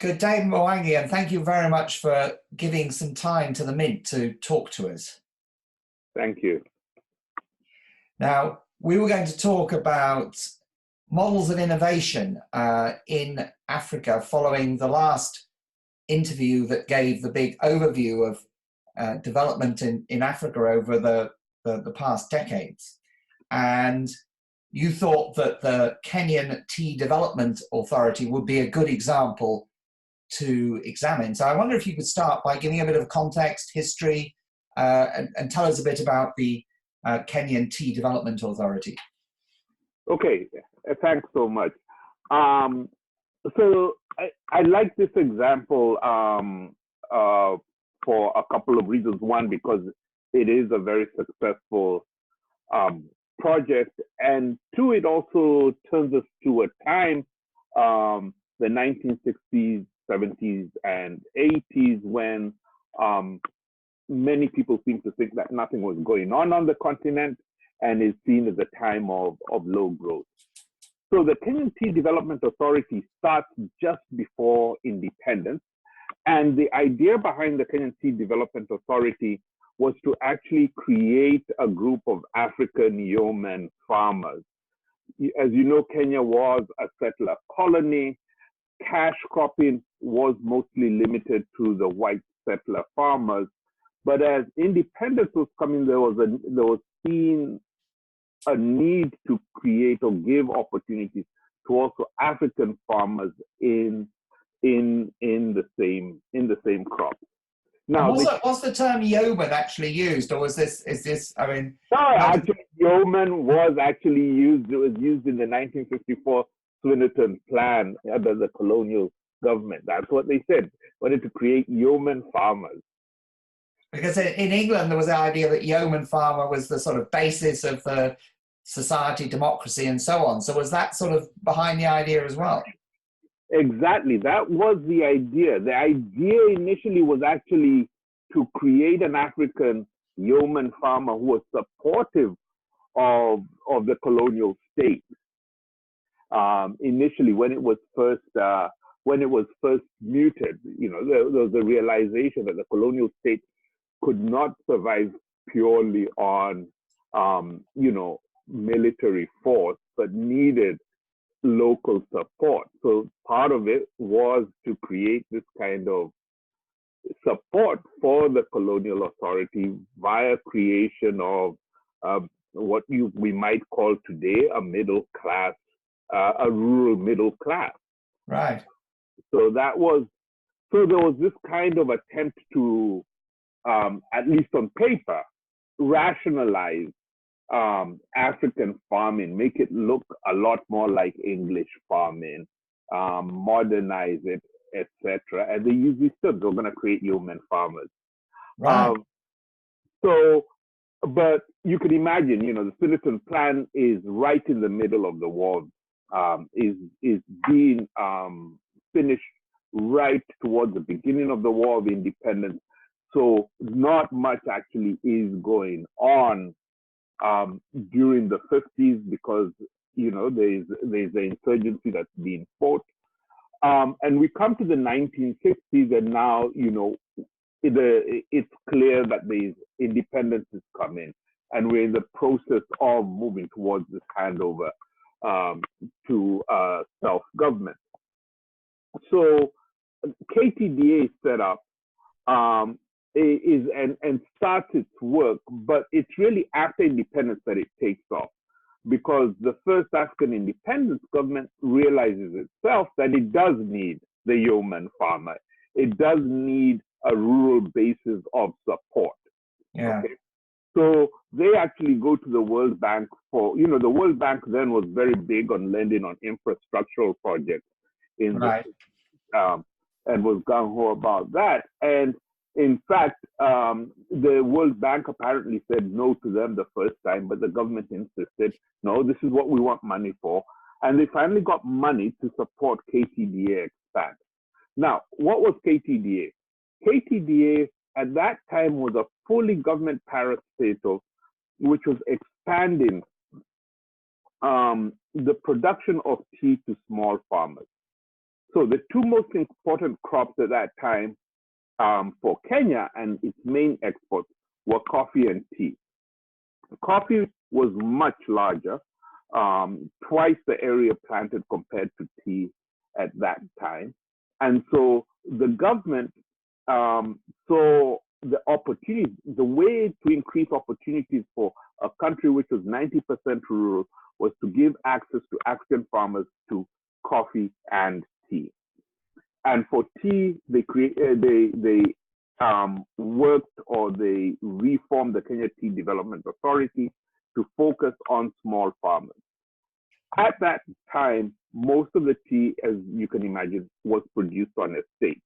Good day, Mwangi, and thank you very much for giving some time to the Mint to talk to us. Thank you. Now, we were going to talk about models of innovation in Africa following the last interview that gave the big overview of development in Africa over the past decades. And you thought that the Kenyan Tea Development Authority would be a good example to examine. So I wonder if you could start by giving a bit of context, history, and tell us a bit about the Kenyan Tea Development Authority. Okay, thanks so much. So I like this example for a couple of reasons. One, because it is a very successful project, and two, it also turns us to a time, the 1960s, 70s, and 80s, when many people seem to think that nothing was going on the continent, and is seen as a time of low growth. So the Kenyan Tea Development Authority starts just before independence. And the idea behind the Kenyan Tea Development Authority was to actually create a group of African yeoman farmers. As you know, Kenya was a settler colony. Cash cropping was mostly limited to the white settler farmers. But as independence was coming, there was seen a need to create or give opportunities to also African farmers in the same crop. Now, was the term yeoman actually used, or was this? I mean, no, actually, yeoman was actually used. It was used in the 1954 Swinnerton Plan under the colonial government. That's what they said. Wanted to create yeoman farmers. Because in England, there was the idea that yeoman farmer was the sort of basis of the society, democracy, and so on. So was that sort of behind the idea as well? Exactly. That was the idea. The idea initially was actually to create an African yeoman farmer who was supportive of the colonial state. Initially, when it was first muted, there was a realization that the colonial state could not survive purely on, military force, but needed local support. So part of it was to create this kind of support for the colonial authority via creation of what we might call today a middle class, a rural middle class. Right. So there was this kind of attempt to, at least on paper, rationalize African farming, make it look a lot more like English farming, modernize it, etc. And they usually said they're going to create yeoman farmers. Right. But you could imagine, the Swinnerton Plan is right in the middle of the war, is being finished right towards the beginning of the War of Independence. So not much actually is going on during the 50s because, there's the insurgency that's being fought. And we come to the 1960s and now, it's clear that the independence is coming and we're in the process of moving towards this handover to self-government. So KTDA is set up and starts its work, but it's really after independence that it takes off, because the first African independence government realizes itself that it does need the yeoman farmer. It does need a rural basis of support. Yeah. Okay? So they actually go to the World Bank for, the World Bank then was very big on lending on infrastructural projects right. And was gung-ho about that. And in fact, the World Bank apparently said no to them the first time, but the government insisted, no, this is what we want money for. And they finally got money to support KTDA expand. Now, what was KTDA? KTDA at that time was a fully government parastatal, which was expanding the production of tea to small farmers. So the two most important crops at that time for Kenya and its main exports were coffee and tea. Coffee was much larger, twice the area planted compared to tea at that time. And so the government saw the opportunities, the way to increase opportunities for a country which was 90% rural was to give access to African farmers to coffee and tea. And for tea, they worked, or they reformed the Kenyan Tea Development Authority to focus on small farmers. At that time, most of the tea, as you can imagine, was produced on estates.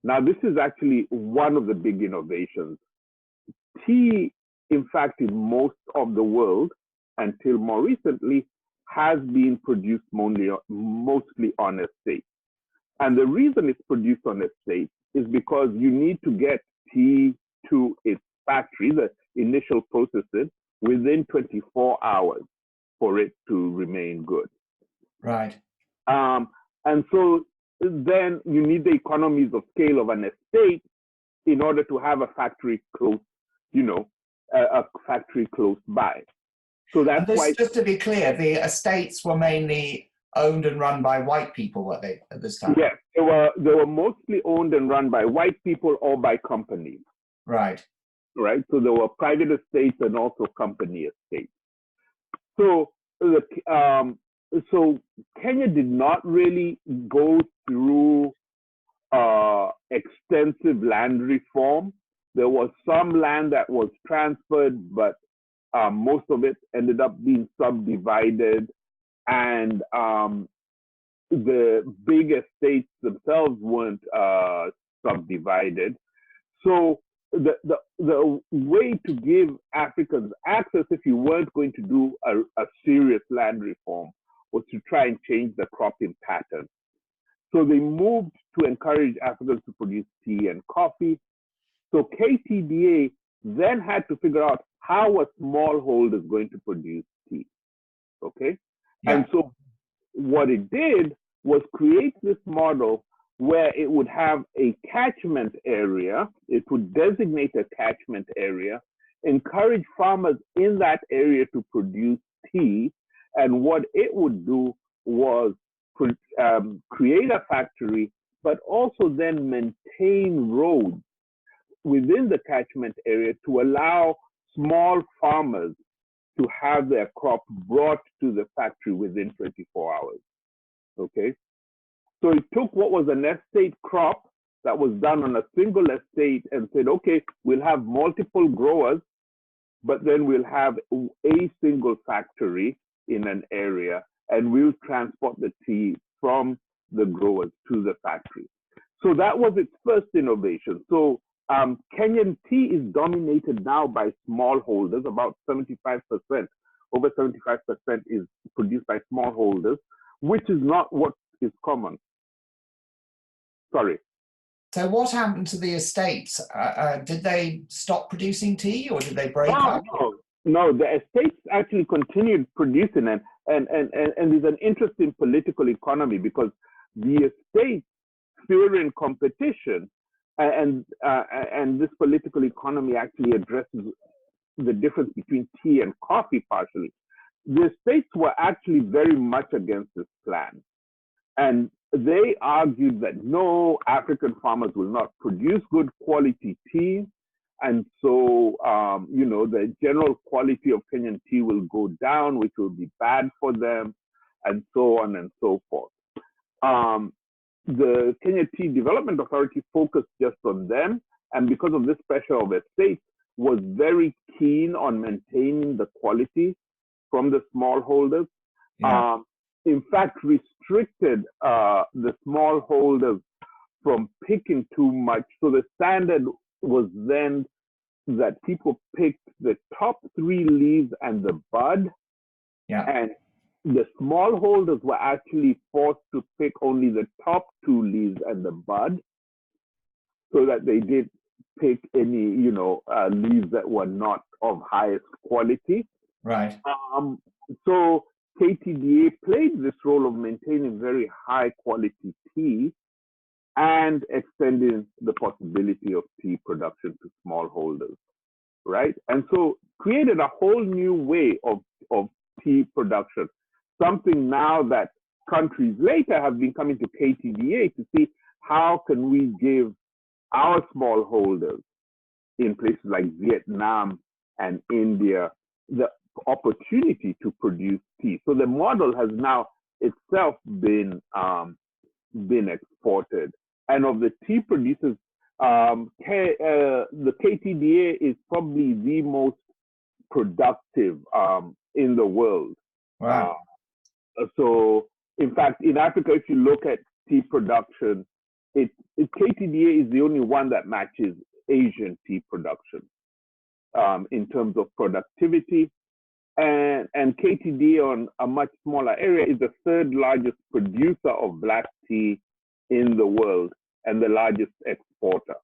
Now, this is actually one of the big innovations. Tea, in fact, in most of the world, until more recently, has been produced mostly on estates. And the reason it's produced on estates is because you need to get tea to its factory, the initial processes, within 24 hours for it to remain good. Right. And so then you need the economies of scale of an estate in order to have a factory close, a factory close by. So that's why. Just to be clear, the estates were mainly owned and run by white people, were they, at this time? Yes, they were mostly owned and run by white people or by companies. Right. Right. So there were private estates and also company estates. So so Kenya did not really go through extensive land reform. There was some land that was transferred, but most of it ended up being subdivided, and the big estates themselves weren't subdivided. So the way to give Africans access, if you weren't going to do a serious land reform, was to try and change the cropping pattern. So they moved to encourage Africans to produce tea and coffee. So KTDA then had to figure out how a smallholder is going to produce tea. Okay? Yeah. And so what it did was create this model where it would have a catchment area, it would designate a catchment area, encourage farmers in that area to produce tea, and what it would do was create a factory, but also then maintain roads within the catchment area to allow small farmers to have their crop brought to the factory within 24 hours. Okay? So it took what was an estate crop that was done on a single estate and said, okay, we'll have multiple growers, but then we'll have a single factory in an area, and we'll transport the tea from the growers to the factory. So that was its first innovation. So Kenyan tea is dominated now by smallholders, about 75%. Over 75% is produced by smallholders, which is not what is common. Sorry. So what happened to the estates? Did they stop producing tea, or did they break up? No, the estates actually continued producing, and there's an interesting political economy because the estates fear in competition, and this political economy actually addresses the difference between tea and coffee partially. The estates were actually very much against this plan, and they argued that no, African farmers will not produce good quality tea, and so the general quality of Kenyan tea will go down, which will be bad for them, and so on and so forth. The Kenyan Tea Development Authority focused just on them, and because of this pressure of estates, was very keen on maintaining the quality from the smallholders. Yeah. In fact, restricted the smallholders from picking too much. So the standard was then that people picked the top 3 leaves and the bud. Yeah. And the smallholders were actually forced to pick only the top 2 leaves and the bud, so that they did pick any, leaves that were not of highest quality. Right. So KTDA played this role of maintaining very high quality tea and extending the possibility of tea production to smallholders, right? And so created a whole new way of tea production, something now that countries later have been coming to KTDA to see how can we give our smallholders in places like Vietnam and India the opportunity to produce tea. So the model has now itself been exported. And of the tea producers, the KTDA is probably the most productive in the world. Wow. So, in fact, in Africa, if you look at tea production, KTDA is the only one that matches Asian tea production in terms of productivity. And KTDA on a much smaller area is the third largest producer of black tea in the world and the largest exporter.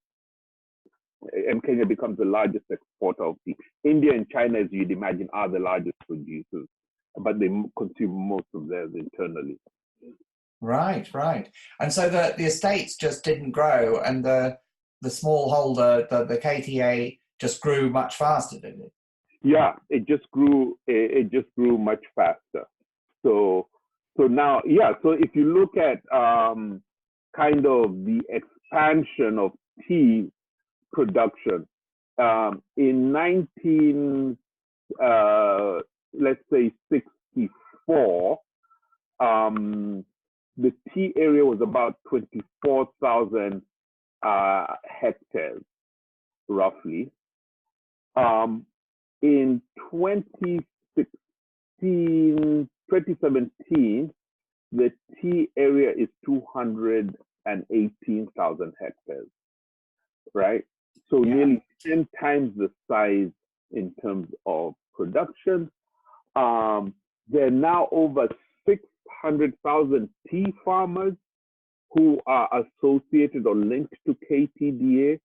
And Kenya becomes the largest exporter of tea. India and China, as you'd imagine, are the largest producers, but they consume most of theirs internally. Right. And so the estates just didn't grow, and the smallholder, the KTA, just grew much faster, didn't it? Yeah, it just grew. It just grew much faster. So now, yeah. So if you look at kind of the expansion of tea production in let's say 64, the tea area was about 24,000 hectares, roughly. In 2017, the tea area is 218,000 hectares, right? So nearly 10 times the size in terms of production. There are now over 600,000 tea farmers who are associated or linked to KTDA.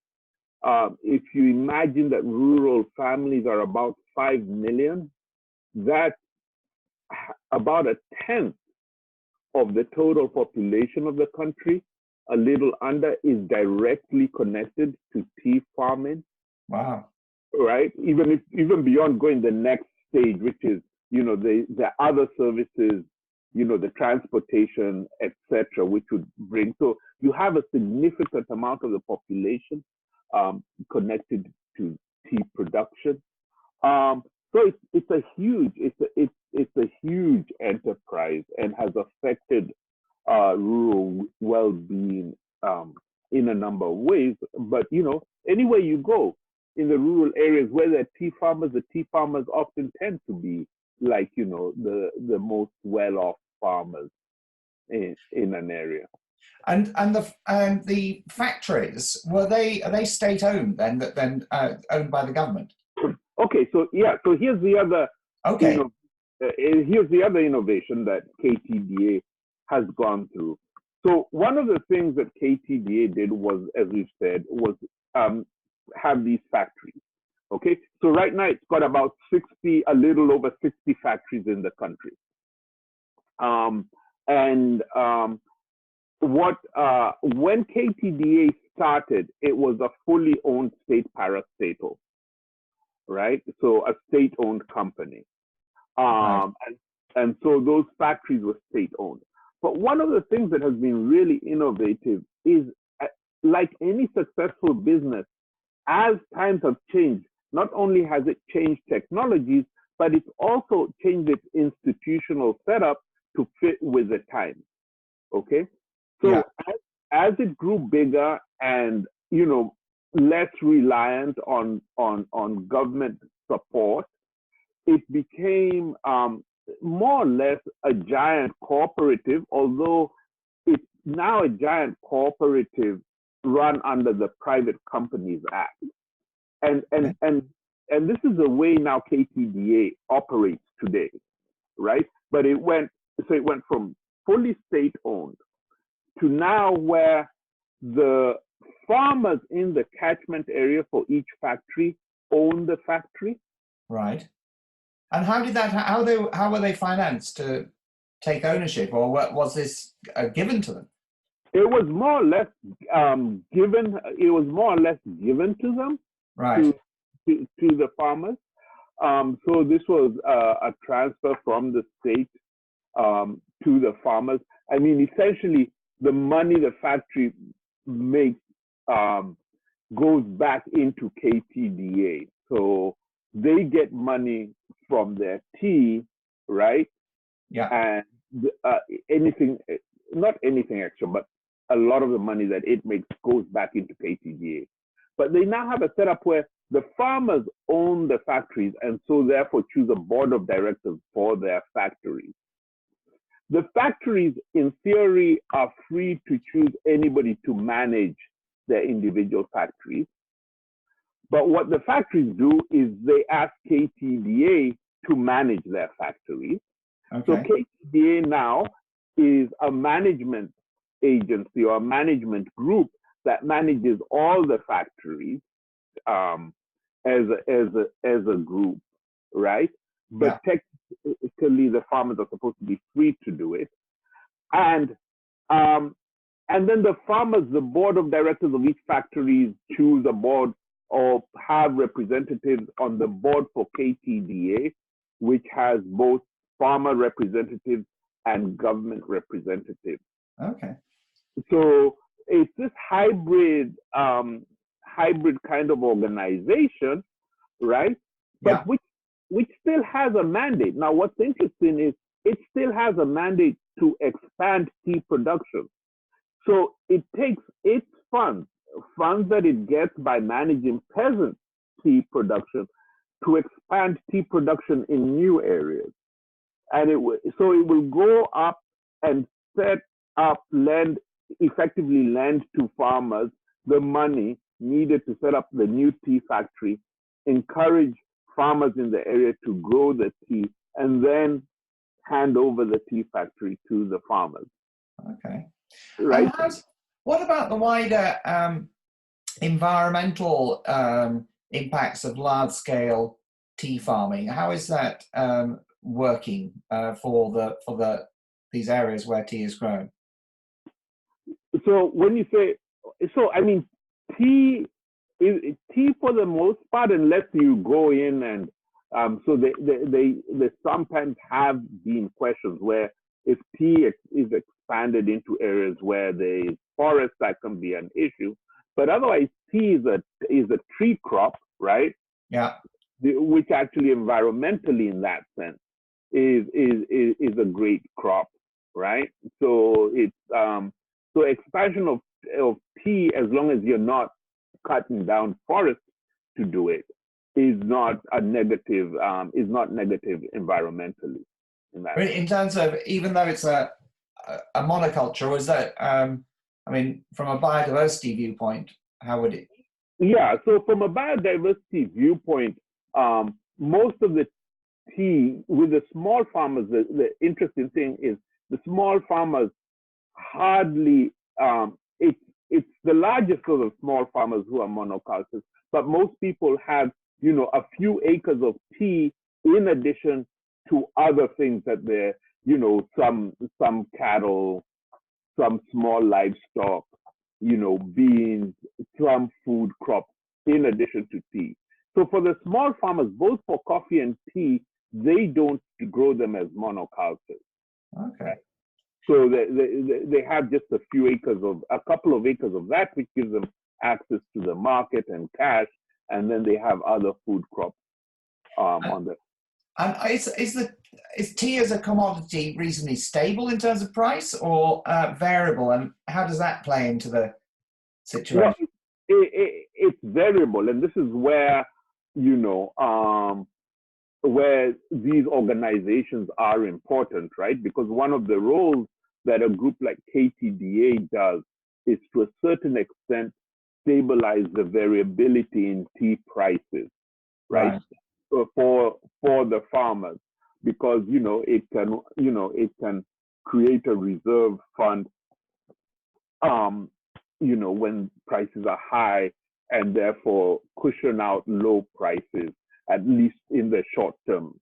If you imagine that rural families are about 5 million, that's about a tenth of the total population of the country. A little under is directly connected to tea farming. Wow. Right? Even beyond going the next stage, which is, the other services, the transportation, etc., which would bring. So you have a significant amount of the population connected to tea production. So it's a huge enterprise and has affected rural well-being in a number of ways. But anywhere you go in the rural areas where there are tea farmers, the tea farmers often tend to be like the most well-off farmers in an area. And the factories, are they state owned then? Owned by the government? Okay, so here's the other. Okay. Here's the other innovation that KTDA has gone through. So one of the things that KTDA did was, as we've said, was have these factories. Okay, so right now it's got about a little over 60 factories in the country. When KTDA started, it was a fully owned state parastatal, right? So a state-owned company. Right. And so those factories were state-owned. But one of the things that has been really innovative is, like any successful business, as times have changed, not only has it changed technologies, but it's also changed its institutional setup to fit with the times. Okay? So as it grew bigger and, less reliant on government support, it became more or less a giant cooperative, although it's now a giant cooperative run under the Private Companies Act. And this is the way now KTDA operates today, right? But it went from fully state-owned to now where the farmers in the catchment area for each factory own the factory. Right. And how did that? How were they financed to take ownership, or was this given to them? It was more or less given. It was more or less given to them, Right. to the farmers. So this was a transfer from the state to the farmers. I mean, essentially, the money the factory makes goes back into KTDA. So they get money from their tea, right? Yeah. And anything, not anything extra, but a lot of the money that it makes goes back into KTDA. But they now have a setup where the farmers own the factories and so therefore choose a board of directors for their factories. The factories, in theory, are free to choose anybody to manage their individual factories. But what the factories do is they ask KTDA to manage their factories. Okay. So KTDA now is a management agency or a management group that manages all the factories as a group, right? But technically, the farmers are supposed to be free to do it, and then the farmers, the board of directors of each factory, choose a board or have representatives on the board for KTDA, which has both farmer representatives and government representatives. Okay. So it's this hybrid kind of organization, right? But which still has a mandate. Now, what's interesting is it still has a mandate to expand tea production. So it takes its funds that it gets by managing peasant tea production, to expand tea production in new areas. And it will go up and set up effectively lend to farmers the money needed to set up the new tea factory, encourage farmers in the area to grow the tea, and then hand over the tea factory to the farmers. Okay. Right. What about the wider environmental impacts of large-scale tea farming? How is that working for these areas where tea is grown? So when you say, I mean, tea for the most part, unless you go in and so they sometimes have been questions where if tea is expanded into areas where there is forest, that can be an issue. But otherwise, tea is a tree crop, right? Yeah. Which actually environmentally, in that sense, is a great crop, right? So it's so expansion of tea, as long as you're not cutting down forests to do it, is not a negative. Is not negative environmentally. In terms of, even though it's a monoculture, or is that? I mean, from a biodiversity viewpoint, how would it? Yeah. So from a biodiversity viewpoint, most of the tea with the small farmers, the interesting thing is the small farmers hardly, it's the largest of the small farmers who are monocultures, but most people have, a few acres of tea in addition to other things that they're, some cattle, some small livestock, beans, some food crops in addition to tea. So for the small farmers, both for coffee and tea, they don't grow them as monocultures. Okay. Right? So they have just a couple of acres of that, which gives them access to the market and cash, and then they have other food crops on the. And is tea as a commodity reasonably stable in terms of price, or variable? And how does that play into the situation? No, it's variable, and this is where where these organizations are important, right? Because one of the roles that a group like KTDA does is, to a certain extent, stabilize the variability in tea prices, right? For the farmers, because it can create a reserve fund when prices are high, and therefore cushion out low prices, at least in the short term,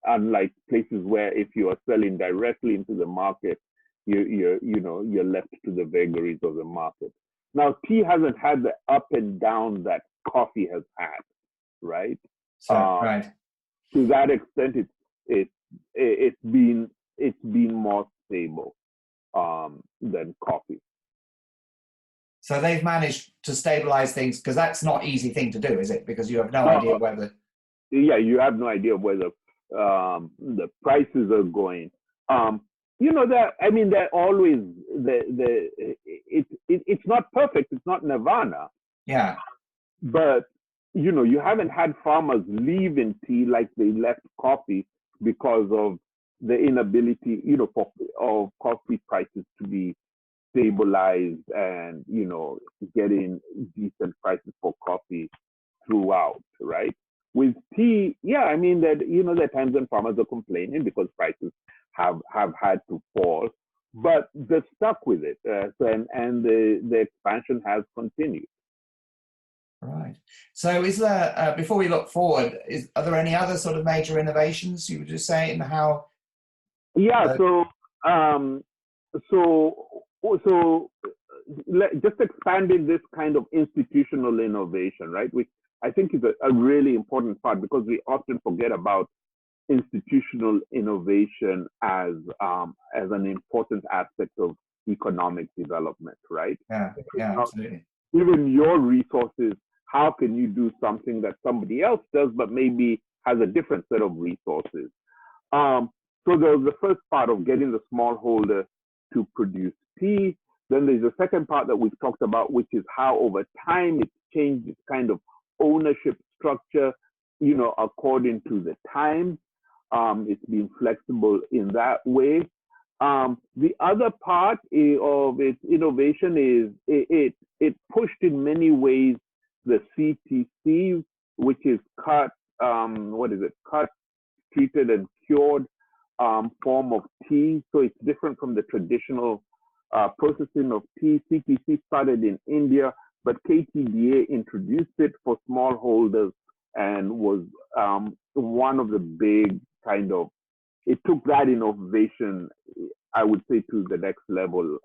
unlike places where if you are selling directly into the market, you're left to the vagaries of the market. Now, tea hasn't had the up and down that coffee has had, right? So, right. To that extent, it's been more stable than coffee. So they've managed to stabilize things, because that's not an easy thing to do, is it? Because you have no idea whether. Yeah, you have no idea whether the prices are going. That, I mean, they're always it's not perfect. It's not nirvana. Yeah. But you haven't had farmers leave in tea like they left coffee because of the inability, of coffee prices to be stabilized and getting decent prices for coffee throughout, right? With tea, yeah, I mean that there are times when farmers are complaining because prices have had to fall, but they're stuck with it, and the expansion has continued. Right. So is there, before we look forward, are there any other sort of major innovations you would just say in how? Yeah. Just expanding this kind of institutional innovation, right? Which I think is a really important part, because we often forget about institutional innovation as an important aspect of economic development, right? Yeah, absolutely. Even your resources, how can you do something that somebody else does, but maybe has a different set of resources? So there's the first part of getting the smallholder to produce tea. Then there's the second part that we've talked about, which is how over time it's changed its kind of ownership structure, according to the times. It's been flexible in that way. The other part of its innovation is it pushed in many ways the CTC, which is cut, cut, treated, and cured form of tea. So it's different from the traditional processing of tea. CTC started in India, but KTDA introduced it for smallholders and was one of the big it took that innovation, I would say, to the next level,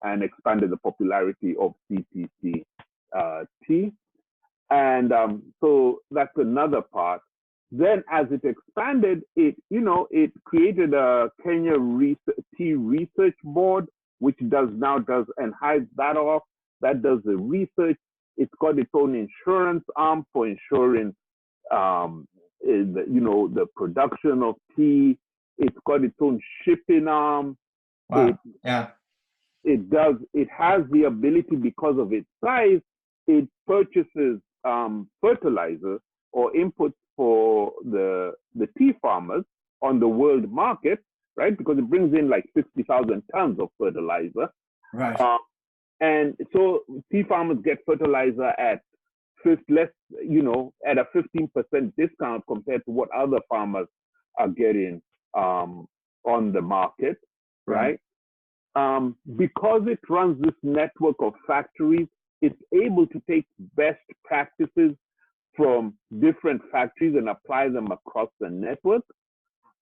and expanded the popularity of CTC tea. And so that's another part. Then as it expanded, it created a Kenya Tea Research Board, which does and hides that off. That does the research. It's got its own insurance arm for ensuring the production of tea. It's got its own shipping arm. Wow. It has the ability, because of its size, it purchases fertilizer or inputs for the tea farmers on the world market, right? Because it brings in like 60,000 tons of fertilizer. Right. And so tea farmers get fertilizer at a 15% discount compared to what other farmers are getting on the market, right? Because it runs this network of factories, it's able to take best practices from different factories and apply them across the network,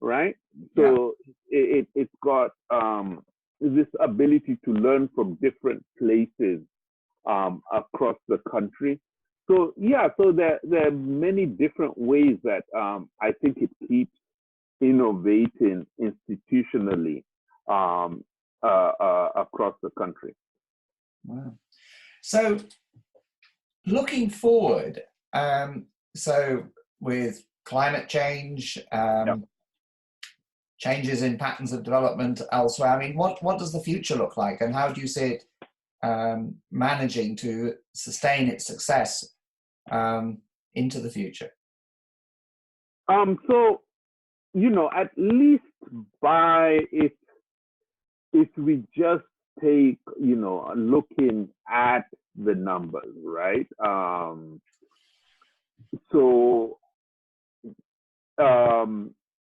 right? So it's got this ability to learn from different places across the country. So there are many different ways that I think it keeps innovating institutionally across the country. Wow. So looking forward, so with climate change, changes in patterns of development elsewhere, I mean, what does the future look like, and how do you see it managing to sustain its success into the future? So, at least if we just take, looking at the numbers, right?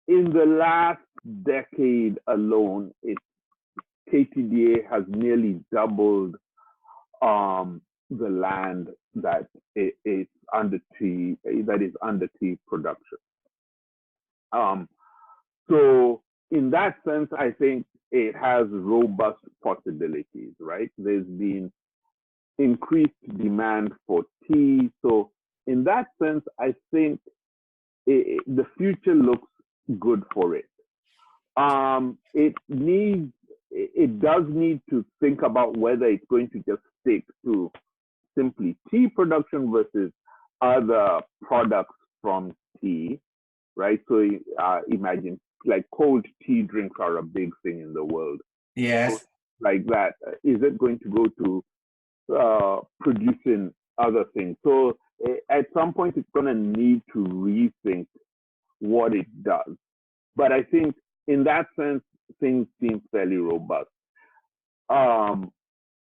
In the last decade alone, KTDA has nearly doubled the land that is under tea production. Um, so in that sense, I think it has robust possibilities, right? There's been increased demand for tea. So in that sense, I think the future looks good for it. It does need to think about whether it's going to just stick to simply tea production versus other products from tea, right? So imagine like cold tea drinks are a big thing in the world. Yes. So like that, is it going to go to producing other things? So at some point, it's going to need to rethink what it does. But I think in that sense, things seem fairly robust.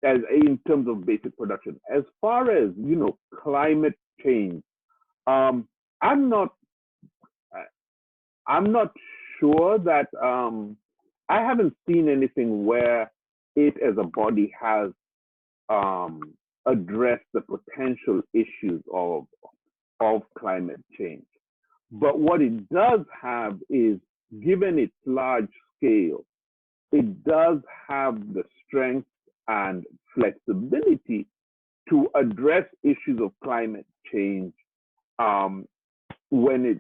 As in terms of basic production, as far as climate change, I'm not sure that I haven't seen anything where it as a body has addressed the potential issues of climate change. But what it does have is, given its large scale, it does have the strength and flexibility to address issues of climate change when it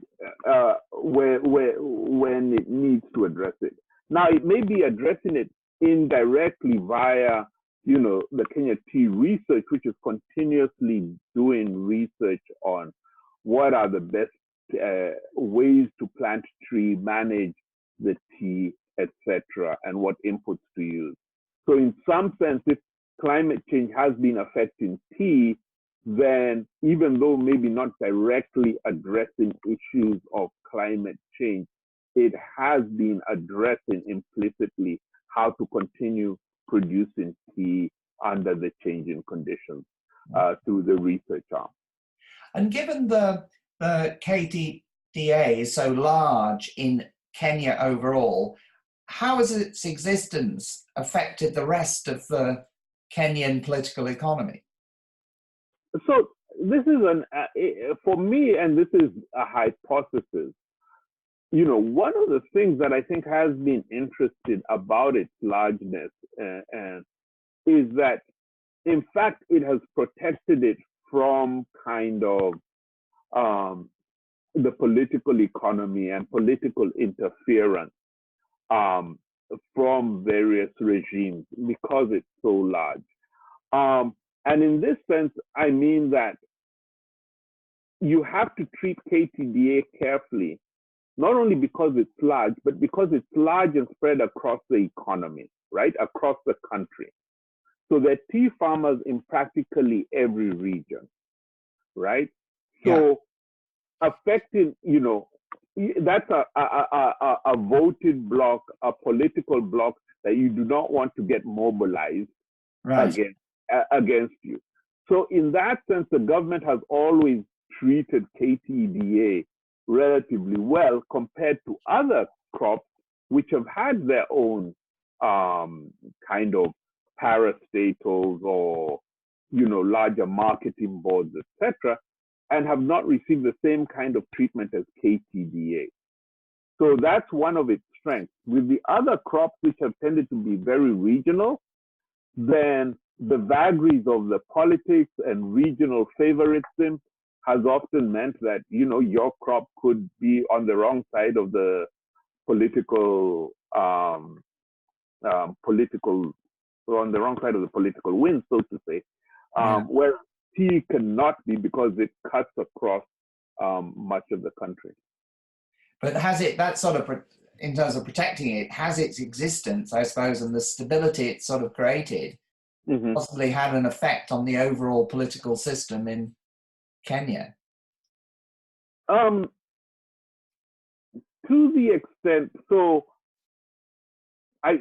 needs to address it. Now, it may be addressing it indirectly via the Kenya Tea Research, which is continuously doing research on what are the best ways to plant tree, manage the tea, etc., and what inputs to use. So in some sense, if climate change has been affecting tea, then even though maybe not directly addressing issues of climate change, it has been addressing implicitly how to continue producing tea under the changing conditions through the research arm. And given the KTDA is so large in Kenya overall, how has its existence affected the rest of the Kenyan political economy? So this is for me, and this is a hypothesis. One of the things that I think has been interesting about its largeness is that, in fact, it has protected it from kind of the political economy and political interference from various regimes because it's so large. And in this sense, I mean that you have to treat KTDA carefully, not only because it's large, but because it's large and spread across the economy, right? Across the country. So there are tea farmers in practically every region, right? So affecting, that's a voted bloc, a political bloc that you do not want to get mobilized against you. So in that sense, the government has always treated KTDA relatively well compared to other crops which have had their own kind of parastatals or larger marketing boards, etc., and have not received the same kind of treatment as KTDA. So that's one of its strengths. With the other crops which have tended to be very regional, then the vagaries of the politics and regional favoritism has often meant that your crop could be on the wrong side of the political wind, so to say, where tea cannot be because it cuts across much of the country. But has it, that sort of, in terms of protecting it, has its existence, I suppose, and the stability it's sort of created, possibly had an effect on the overall political system in Kenya? To the extent, so I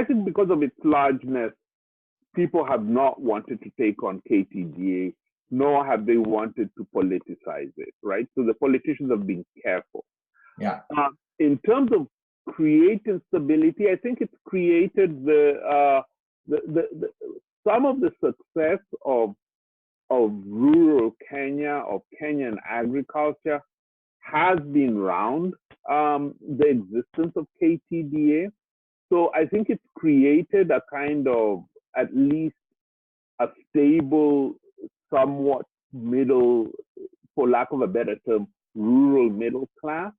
think because of its largeness, people have not wanted to take on KTDA, nor have they wanted to politicize it, right? So the politicians have been careful. Yeah. In terms of creating stability, I think it's created some of the success of rural Kenya, of Kenyan agriculture, has been around the existence of KTDA. So I think it's created a kind of, at least a stable, somewhat middle, for lack of a better term, rural middle class.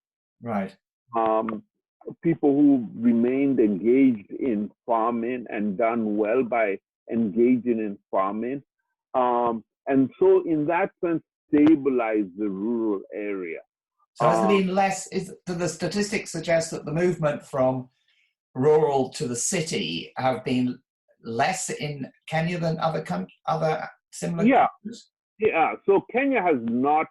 Right. People who remained engaged in farming and done well by engaging in farming. And so in that sense, stabilize the rural area. So has there been less, do the statistics suggest that the movement from rural to the city have been less in Kenya than other similar countries? Yeah, so Kenya has not,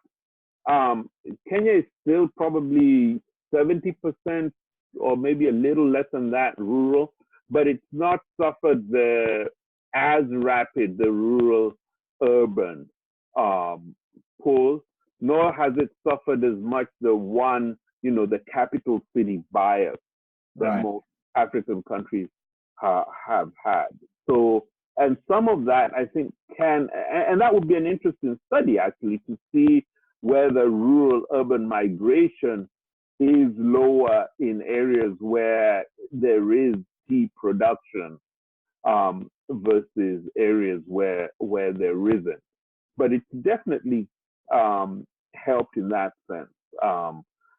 Kenya is still probably 70% or maybe a little less than that rural, but it's not suffered as rapid the rural urban pull, nor has it suffered as much the capital city bias that most African countries have had. So, and some of that I think and that would be an interesting study actually to see whether rural urban migration is lower in areas where there is tea production versus areas where there isn't. But it's definitely helped in that sense.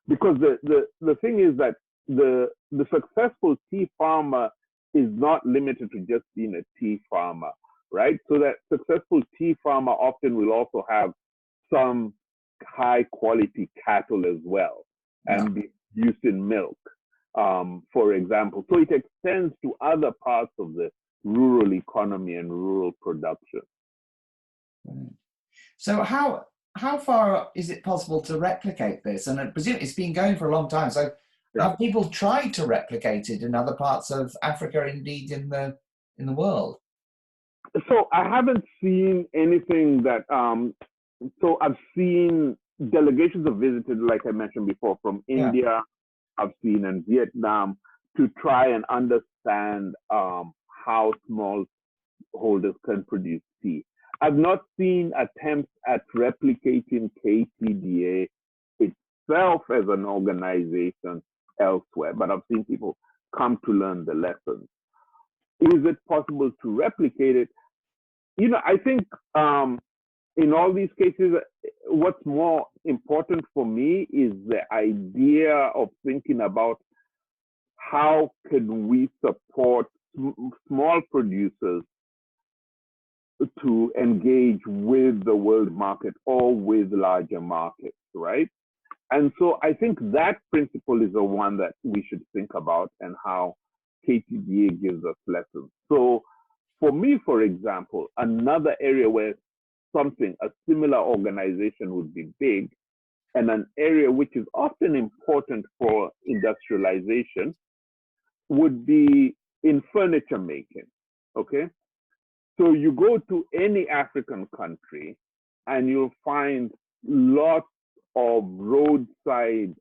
Because the thing is that the successful tea farmer is not limited to just being a tea farmer, right? So that successful tea farmer often will also have some high quality cattle as well and be used in milk, for example. So it extends to other parts of the rural economy and rural production. So how far is it possible to replicate this? And I presume it's been going for a long time. So have people tried to replicate it in other parts of Africa, indeed in the world? So I haven't seen anything that. So I've seen delegations have visited, like I mentioned before, from India, I've seen, and Vietnam, to try and understand how smallholders can produce tea. I've not seen attempts at replicating KTDA itself as an organization elsewhere, but I've seen people come to learn the lessons. Is it possible to replicate it? I think in all these cases, what's more important for me is the idea of thinking about how can we support small producers to engage with the world market or with larger markets, right? And so I think that principle is the one that we should think about, and how KTDA gives us lessons. So for me, for example, another area where a similar organization would be big, and an area which is often important for industrialization, would be in furniture making, okay? So you go to any African country and you'll find lots of roadside,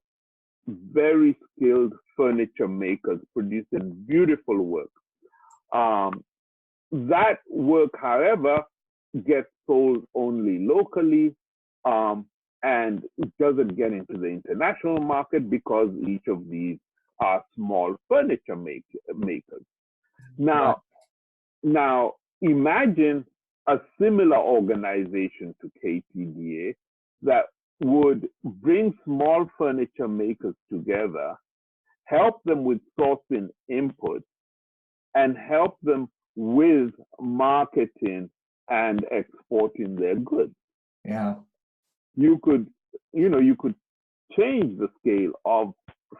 very skilled furniture makers producing beautiful work. That work, however, gets sold only locally, and it doesn't get into the international market because each of these are small furniture makers. Now, imagine a similar organization to KTDA that would bring small furniture makers together, help them with sourcing inputs, and help them with marketing and exporting their goods. Yeah. You could change the scale of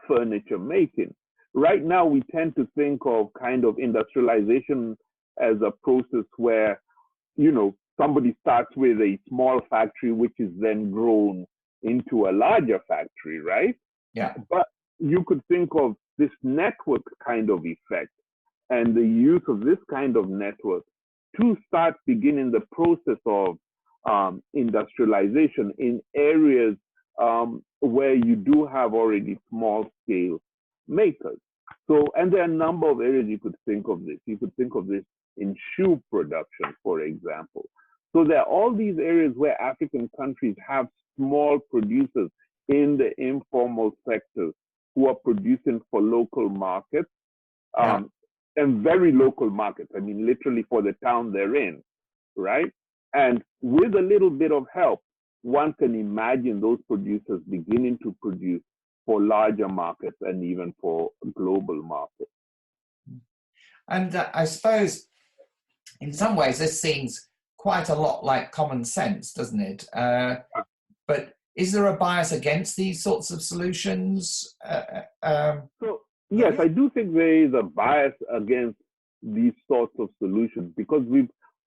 furniture making. Right now, we tend to think of kind of industrialization as a process where, somebody starts with a small factory, which is then grown into a larger factory, right? Yeah. But you could think of this network kind of effect and the use of this kind of network to start beginning the process of industrialization in areas where you do have already small scale makers. So, and there are a number of areas you could think of this. You could think of this in shoe production, for example. So there are all these areas where African countries have small producers in the informal sectors who are producing for local markets, and very local markets. I mean, literally for the town they're in, right? And with a little bit of help, one can imagine those producers beginning to produce for larger markets and even for global markets. And I suppose in some ways this seems quite a lot like common sense, doesn't it? But is there a bias against these sorts of solutions? So yes, I do think there is a bias against these sorts of solutions because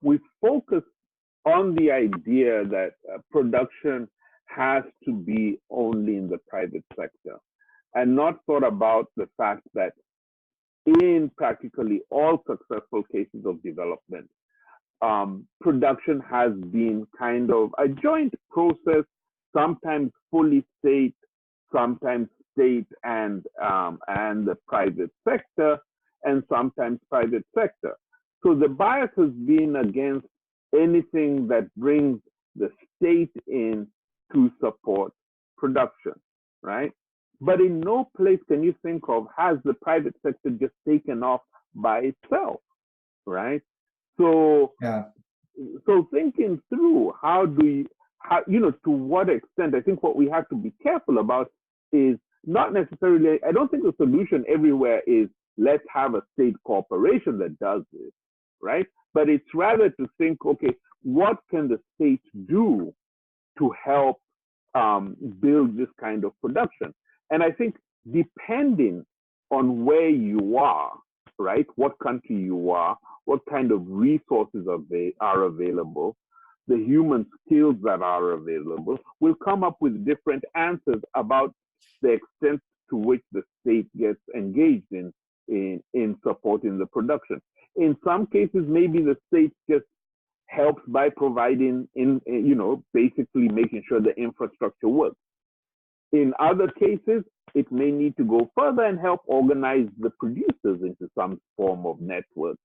we've focused on the idea that production has to be only in the private sector and not thought about the fact that in practically all successful cases of development, production has been kind of a joint process, sometimes fully state, sometimes state and the private sector, and sometimes private sector. So the bias has been against anything that brings the state in to support production, right? But in no place can you think of has the private sector just taken off by itself, right? So, so thinking through to what extent, I think what we have to be careful about is not necessarily, I don't think the solution everywhere is let's have a state corporation that does this, right? But it's rather to think, okay, what can the state do to help build this kind of production? And I think depending on where you are, right, what country you are, what kind of resources are available, the human skills that are available, will come up with different answers about the extent to which the state gets engaged in supporting the production. In some cases, maybe the state just helps by providing, basically making sure the infrastructure works. In other cases, it may need to go further and help organize the producers into some form of network,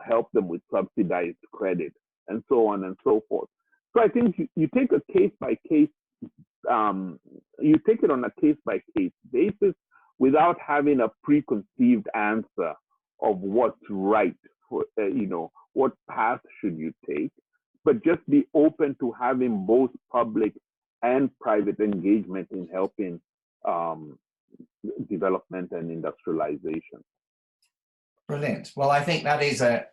help them with subsidized credit and so on and so forth. So I think you take a case by case, you take it on a case by case basis without having a preconceived answer of what's right for, what path should you take, but just be open to having both public and private engagement in helping development and industrialization. Brilliant. Well, I think that is a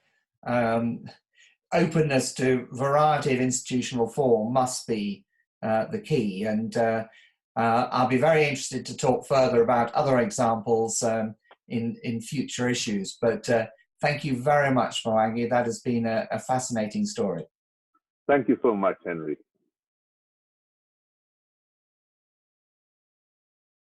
openness to variety of institutional form must be the key. And I'll be very interested to talk further about other examples in future issues. But thank you very much, Mwangi. That has been a fascinating story. Thank you so much, Henry.